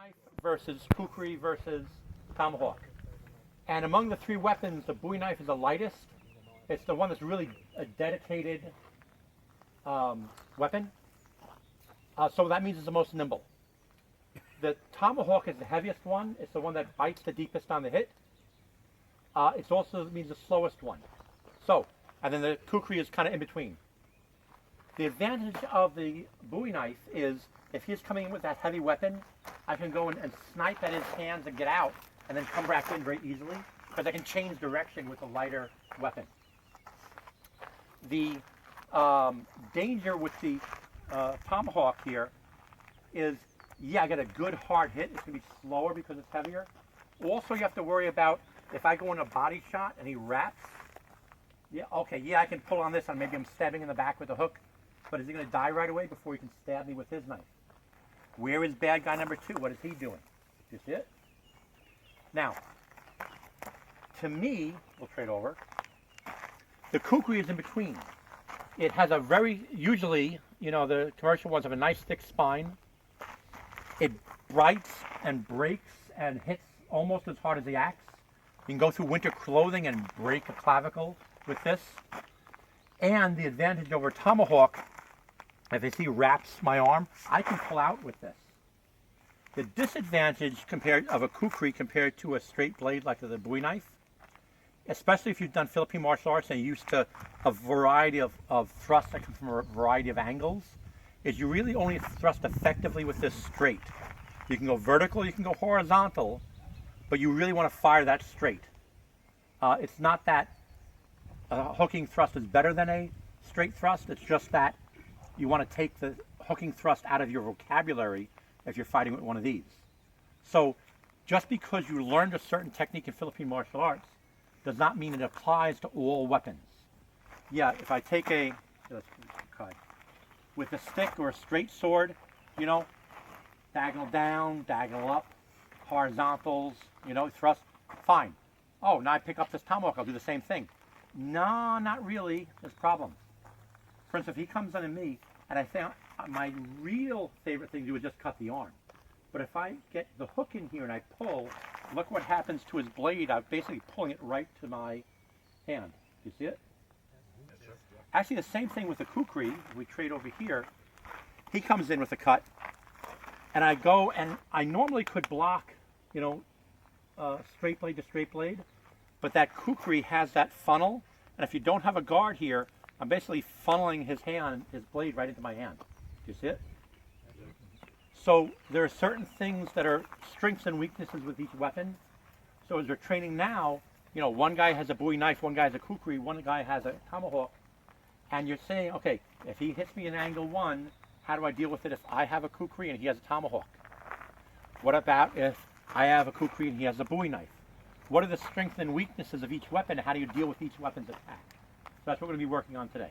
Knife versus Kukri versus Tomahawk. And among the three weapons, the Bowie Knife is the lightest. It's the one that's really a dedicated weapon. So that means it's the most nimble. The Tomahawk is the heaviest one. It's the one that bites the deepest on the hit. It also means the slowest one. So, and then the Kukri is kind of in between. The advantage of the Bowie Knife is if he's coming in with that heavy weapon, I can go in and snipe at his hands and get out and then come back in very easily because I can change direction with a lighter weapon. The danger with the Tomahawk here is, yeah, I get a good hard hit. It's going to be slower because it's heavier. Also, you have to worry about if I go in a body shot and he wraps, yeah, okay, yeah, I can pull on this and maybe I'm stabbing in the back with a hook, but is he going to die right away before he can stab me with his knife? Where is bad guy number two? What is he doing? You see it? Now, to me, we'll trade over. The Kukri is in between. It has a very, usually, you know, the commercial ones have a nice thick spine. It bites and breaks and hits almost as hard as the axe. You can go through winter clothing and break a clavicle with this. And the advantage over Tomahawk, if you see wraps my arm, I can pull out with this. The disadvantage of a Kukri compared to a straight blade like the Bowie Knife, especially if you've done Philippine martial arts and you're used to a variety of thrusts that come from a variety of angles, is you really only thrust effectively with this straight. You can go vertical, you can go horizontal, but you really want to fire that straight. It's not that a hooking thrust is better than a straight thrust, it's just that you want to take the hooking thrust out of your vocabulary if you're fighting with one of these. So just because you learned a certain technique in Philippine martial arts does not mean it applies to all weapons. Yeah, if I take with a stick or a straight sword, you know, diagonal down, diagonal up, horizontals, you know, thrust, fine. Oh, now I pick up this Tomahawk, I'll do the same thing. No, not really, there's problems. For instance, if he comes under me, and I think my real favorite thing to do is just cut the arm. But if I get the hook in here and I pull, look what happens to his blade. I'm basically pulling it right to my hand. You see it? Actually, the same thing with the Kukri. We trade over here. He comes in with a cut, and I go, and I normally could block, you know, straight blade to straight blade, but that Kukri has that funnel, and if you don't have a guard here, I'm basically funneling his blade right into my hand. Do you see it? So there are certain things that are strengths and weaknesses with each weapon. So as we're training now, you know, one guy has a Bowie Knife, one guy has a Kukri, one guy has a Tomahawk, and you're saying, okay, if he hits me in angle one, how do I deal with it if I have a Kukri and he has a Tomahawk? What about if I have a Kukri and he has a Bowie Knife? What are the strengths and weaknesses of each weapon, and how do you deal with each weapon's attack? So that's what we're going to be working on today.